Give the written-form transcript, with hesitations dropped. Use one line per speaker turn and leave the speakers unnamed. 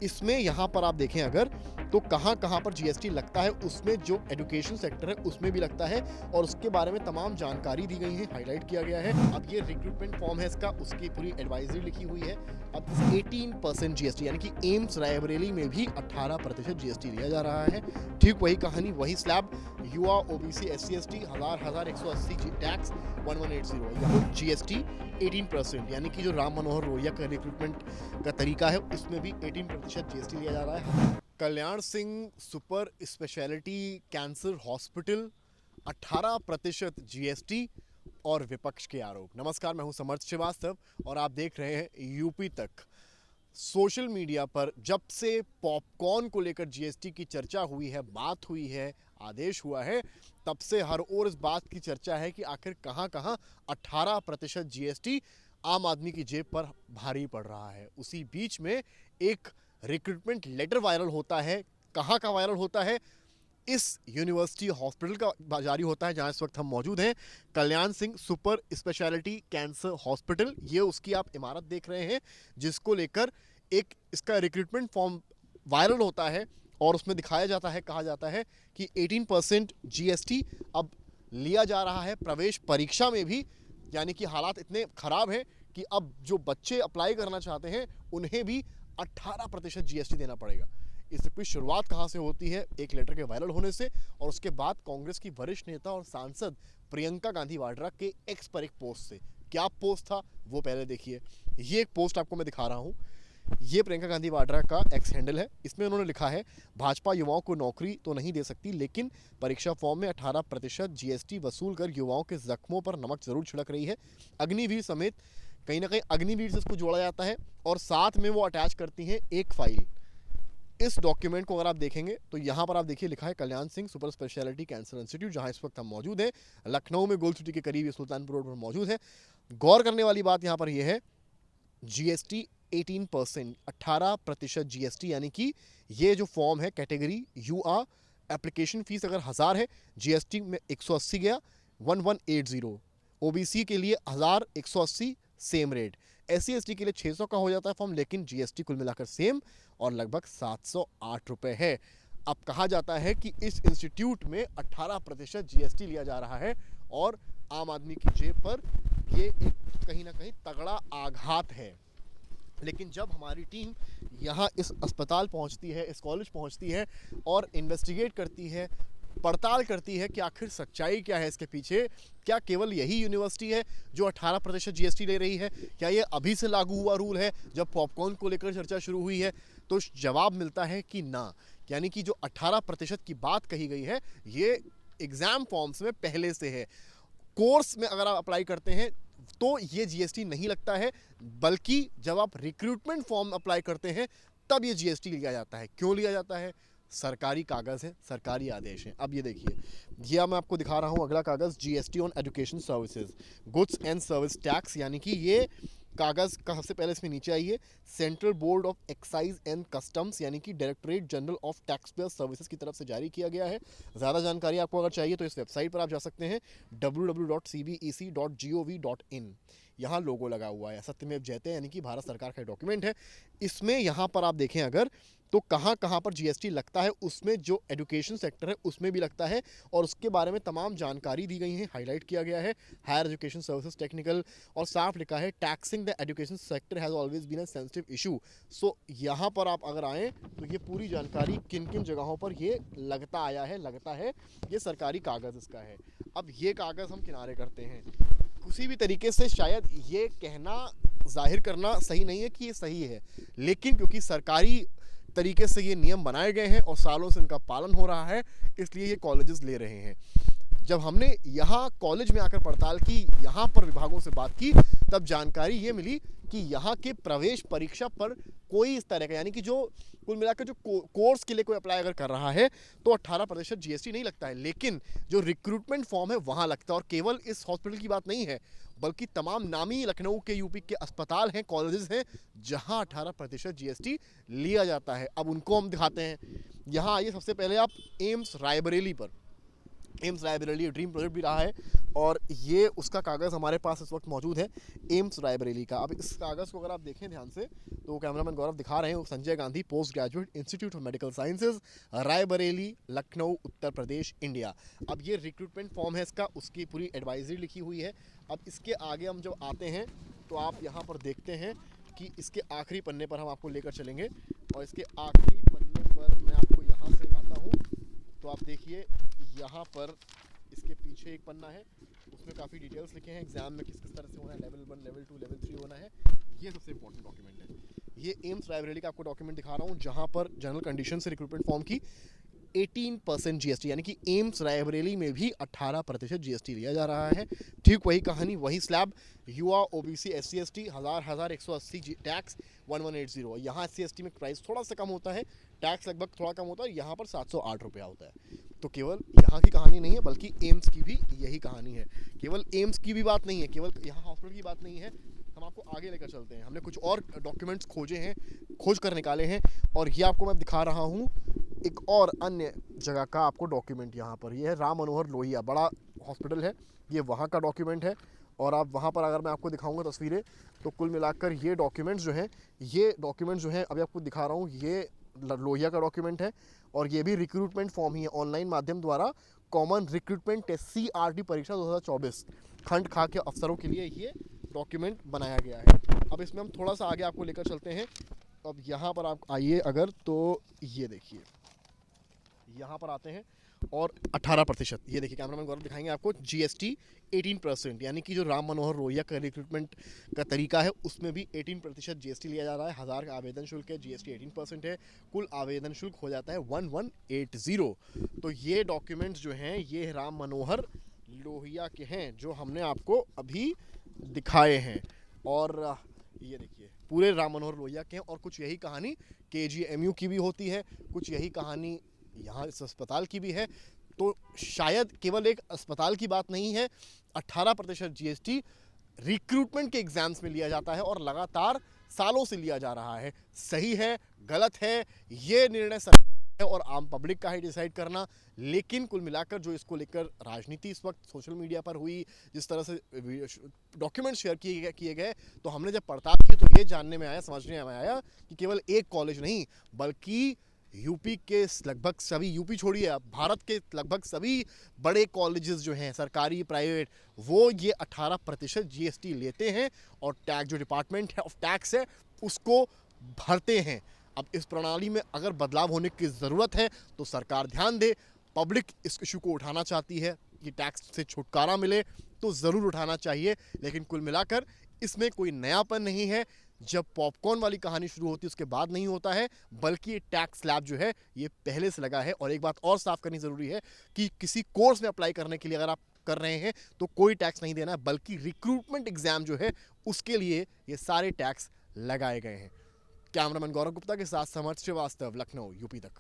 इसमें यहाँ पर आप देखें अगर तो कहाँ-कहाँ पर जीएसटी लगता है, उसमें जो एजुकेशन सेक्टर है उसमें भी लगता है और उसके बारे में तमाम जानकारी दी गई है, हाईलाइट किया गया है। अब ये रिक्रूटमेंट फॉर्म है इसका, उसकी पूरी एडवाइजरी लिखी हुई है। अब 18% जीएसटी यानी कि एम्स रायबरेली में भी 18% जीएसटी लिया जा रहा है। ठीक वही कहानी, वही स्लैब, युवा, ओबीसी, एससी, एसटी 1,180 टैक्स 1180, यहाँ जीएसटी 18% यानी कि जो राम मनोहर लोहिया का रिक्रूटमेंट का तरीका है उसमें भी 18% जीएसटी लिया जा रहा है। Kalyan Singh super speciality cancer hospital 18% GST और विपक्ष के आरोप। नमस्कार, मैं हूं समर्थ श्रीवास्तव और आप देख रहे हैं यूपी तक। सोशल मीडिया पर जब से पॉपकॉर्न को लेकर जीएसटी की चर्चा हुई है, बात हुई है, आदेश हुआ है, तब से हर ओर इस बात की चर्चा है कि आखिर कहां-कहां 18% जीएसटी आम आदमी की जेब पर भारी पड़ रहा है। उसी बीच में एक रिक्रूटमेंट लेटर वायरल होता है। कहाँ का वायरल होता है? इस यूनिवर्सिटी हॉस्पिटल का जारी होता है जहां इस वक्त हम मौजूद हैं, Kalyan Singh super speciality cancer hospital. ये उसकी आप इमारत देख रहे हैं जिसको लेकर एक इसका रिक्रूटमेंट फॉर्म वायरल होता है और उसमें दिखाया जाता है, कहा जाता है कि 18% जीएसटी अब लिया जा रहा है प्रवेश परीक्षा में भी। यानी कि हालात इतने खराब हैं कि अब जो बच्चे अप्लाई करना चाहते हैं उन्हें भी 18% जीएसटी देना पड़ेगा। इसकी शुरुआत कहां से होती है? एक लेटर के वायरल होने से, और उसके बाद कांग्रेस की वरिष्ठ नेता और सांसद प्रियंका गांधी वाड्रा के एक्स पर एक पोस्ट से। क्या पोस्ट था वो पहले देखिए। ये एक पोस्ट आपको मैं दिखा रहा हूं। ये प्रियंका गांधी वाड्रा का एक्स हैंडल है। इसमें उन्होंने लिखा है, भाजपा युवाओं को नौकरी तो नहीं दे सकती, लेकिन परीक्षा फॉर्म में 18% जीएसटी वसूल कर युवाओं के जख्मों पर नमक जरूर छिड़क रही है। अग्निवीर समेत कहीं ना कहीं अग्निवीर से इसको जोड़ा जाता है और साथ में वो अटैच करती हैं एक फाइल। इस डॉक्यूमेंट को अगर आप देखेंगे तो यहाँ पर आप देखिए लिखा है Kalyan Singh super speciality cancer institute, जहाँ इस वक्त हम मौजूद हैं लखनऊ में गोल्ड सिटी के करीब सुल्तानपुर रोड पर मौजूद है। गौर करने वाली बात यहाँ पर यह है, जीएसटी 18%, 18% जीएसटी, यानी कि ये जो फॉर्म है कैटेगरी यूआ, एप्लीकेशन फीस अगर 1000 है, जीएसटी में 180 गया 1180। ओबीसी के लिए 1180 सेम रेट, एससी एसटी के लिए 600 का हो जाता है फॉर्म, लेकिन जीएसटी कुल मिलाकर सेम और लगभग 708 रुपये है। अब कहा जाता है कि इस इंस्टीट्यूट में 18% जीएसटी लिया जा रहा है और आम आदमी की जेब पर ये एक कहीं ना कहीं तगड़ा आघात है। लेकिन जब हमारी टीम यहाँ इस अस्पताल पहुँचती है, इस कॉलेज पहुँचती है और इन्वेस्टिगेट करती है, पड़ताल करती है कि आखिर सच्चाई क्या है इसके पीछे, क्या केवल यही यूनिवर्सिटी है जो 18% जीएसटी ले रही है, क्या ये अभी से लागू हुआ रूल है जब पॉपकॉर्न को लेकर चर्चा शुरू हुई है, तो जवाब मिलता है कि ना। यानी कि जो 18% की बात कही गई है ये एग्जाम फॉर्म्स में पहले से है। कोर्स में अगर आप अप्लाई करते हैं तो ये जीएसटी नहीं लगता है, बल्कि जब आप रिक्रूटमेंट फॉर्म अप्लाई करते हैं तब ये जीएसटी लिया जाता है। क्यों लिया जाता है? सरकारी कागज़ है, सरकारी आदेश है। अब ये देखिए, ये मैं आपको दिखा रहा हूँ अगला कागज़, GST on education services goods and service tax, यानी कि ये कागज़ का सबसे पहले इसमें नीचे आइए, central board of excise and customs यानी कि directorate general of tax payer services की तरफ से जारी किया गया है। ज़्यादा जानकारी आपको अगर चाहिए तो इस वेबसाइट पर आप जा सकते हैं www.cbec.gov.in। यहाँ लोगो लगा हुआ है, सत्यमेव जयते यानी कि भारत सरकार का डॉक्यूमेंट है। इसमें यहाँ पर आप देखें अगर तो कहाँ पर जीएसटी लगता है, उसमें जो एजुकेशन सेक्टर है उसमें भी लगता है और उसके बारे में तमाम जानकारी दी गई है, हाईलाइट किया गया है। हायर एजुकेशन सर्विसेज टेक्निकल, और साफ लिखा है taxing the education sector has always been a sensitive issue. So यहाँ पर आप अगर आएँ तो ये पूरी जानकारी किन किन जगहों पर ये लगता आया है, लगता है ये सरकारी कागज़ इसका है। अब ये कागज़ हम किनारे करते हैं, किसी भी तरीके से शायद ये कहना, जाहिर करना सही नहीं है कि ये सही है, लेकिन क्योंकि सरकारी तरीके से ये नियम बनाए गए हैं और सालों से इनका पालन हो रहा है, इसलिए ये कॉलेजेस ले रहे हैं। जब हमने यहाँ कॉलेज में आकर पड़ताल की, यहाँ पर विभागों से बात की, तब जानकारी ये मिली कि यहाँ के प्रवेश परीक्षा पर कोई इस तरह का, यानी कि जो कुल मिलाकर जो कोर्स के लिए कोई अप्लाई अगर कर रहा है तो 18% जीएसटी नहीं लगता है, लेकिन जो रिक्रूटमेंट फॉर्म है वहाँ लगता है। और केवल इस हॉस्पिटल की बात नहीं है, बल्कि तमाम नामी लखनऊ के यूपी के अस्पताल हैं, कॉलेजेस हैं जहाँ 18% जीएसटी लिया जाता है। अब उनको हम दिखाते हैं। यहाँ आइए, सबसे पहले आप एम्स रायबरेली पर, एम्स रायबरेली ड्रीम प्रोजेक्ट भी रहा है और ये उसका कागज़ हमारे पास इस वक्त मौजूद है एम्स रायबरेली का। अब इस कागज़ को अगर आप देखें ध्यान से तो कैमरामैन गौरव दिखा रहे हैं, Sanjay Gandhi post graduate institute of medical sciences Raebareli Lucknow Uttar Pradesh India. अब ये रिक्रूटमेंट फॉर्म है इसका, उसकी पूरी एडवाइजरी लिखी हुई है। अब इसके आगे हम जब आते हैं तो आप यहाँ पर देखते हैं कि इसके आखिरी पन्ने पर हम आपको लेकर चलेंगे और इसके आखिरी पन्ने पर मैं आपको यहाँ से लाता हूँ तो आप देखिए यहाँ पर इसके पीछे एक पन्ना है, उसमें काफ़ी डिटेल्स लिखे हैं एग्जाम में किस किस तरह से होना है, लेवल 1 लेवल 2 लेवल 3 होना है। ये सबसे इंपॉर्टेंट डॉक्यूमेंट है। ये एम्स रायबरेली का आपको डॉक्यूमेंट दिखा रहा हूँ जहाँ पर जनरल कंडीशन से रिक्रूटमेंट फॉर्म की 18% जीएसटी, यानी कि एम्स रायबरेली में भी 18% जीएसटी लिया जा रहा है। ठीक वही कहानी, वही स्लैब, युवा ओबीसी एससी एसटी 1,180 टैक्स 1180। यहाँ एससी एसटी में प्राइस थोड़ा सा कम होता है, टैक्स लगभग थोड़ा कम होता है, यहाँ पर 708 रुपया होता है। तो केवल यहाँ की कहानी नहीं है बल्कि एम्स की भी यही कहानी है। केवल एम्स की भी बात नहीं है, केवल यहाँ हॉस्पिटल की बात नहीं है, हम आपको आगे लेकर चलते हैं। हमने कुछ और डॉक्यूमेंट्स खोजे हैं, खोज कर निकाले हैं और ये आपको मैं दिखा रहा हूँ एक और अन्य जगह का आपको डॉक्यूमेंट। यहाँ पर ये है राम मनोहर लोहिया, बड़ा हॉस्पिटल है, ये वहाँ का डॉक्यूमेंट है। और आप वहाँ पर अगर मैं आपको दिखाऊंगा तस्वीरें तो कुल मिलाकर ये डॉक्यूमेंट्स जो हैं अभी आपको दिखा रहा हूँ, ये लोहिया का डॉक्यूमेंट है और ये भी रिक्रूटमेंट फॉर्म ही है। ऑनलाइन माध्यम द्वारा कॉमन रिक्रूटमेंट टेस्ट CRT परीक्षा 2024 खंड खा के अफसरों के लिए ये डॉक्यूमेंट बनाया गया है। अब इसमें हम थोड़ा सा आगे आपको लेकर चलते हैं। अब यहाँ पर आप आइए अगर तो ये देखिए, यहाँ पर आते हैं और 18%, ये देखिए कैमरामैन गौरव दिखाएंगे आपको, जीएसटी 18%, यानी कि जो राम मनोहर लोहिया का रिक्रूटमेंट का तरीका है उसमें भी 18% जीएसटी लिया जा रहा है। 1000 का आवेदन शुल्क है, जीएसटी 18% है, कुल आवेदन शुल्क हो जाता है 1180। तो ये डॉक्यूमेंट्स जो हैं ये राम मनोहर लोहिया के हैं जो हमने आपको अभी दिखाए हैं। और ये देखिए पूरे राम मनोहर लोहिया के हैं और कुछ यही कहानी KGMU की भी होती है, कुछ यही कहानी यहाँ इस अस्पताल की भी है। तो शायद केवल एक अस्पताल की बात नहीं है, 18% जीएसटी रिक्रूटमेंट के एग्जाम्स में लिया जाता है और लगातार सालों से लिया जा रहा है। सही है गलत है ये निर्णय सरकार है और आम पब्लिक का ही डिसाइड करना, लेकिन कुल मिलाकर जो इसको लेकर राजनीति इस वक्त सोशल मीडिया पर हुई, जिस तरह से डॉक्यूमेंट शेयर किए गए, तो हमने जब पड़ताल की तो ये जानने में आया, समझने में आया कि केवल एक कॉलेज नहीं बल्कि यूपी के लगभग सभी, यूपी छोड़िए आप, भारत के लगभग सभी बड़े कॉलेजेस जो हैं सरकारी प्राइवेट, वो ये 18% जीएसटी लेते हैं और टैक्स जो डिपार्टमेंट है ऑफ टैक्स है उसको भरते हैं। अब इस प्रणाली में अगर बदलाव होने की ज़रूरत है तो सरकार ध्यान दे, पब्लिक इस इशू को उठाना चाहती है कि टैक्स से छुटकारा मिले तो ज़रूर उठाना चाहिए, लेकिन कुल मिलाकर इसमें कोई नयापन नहीं है। जब पॉपकॉर्न वाली कहानी शुरू होती है उसके बाद नहीं होता है, बल्कि ये टैक्स स्लैब जो है ये पहले से लगा है। और एक बात और साफ करनी ज़रूरी है कि किसी कोर्स में अप्लाई करने के लिए अगर आप कर रहे हैं तो कोई टैक्स नहीं देना है, बल्कि रिक्रूटमेंट एग्जाम जो है उसके लिए ये सारे टैक्स लगाए गए हैं। कैमरामैन गौरव गुप्ता के साथ समर्थ श्रीवास्तव, लखनऊ, यूपी तक।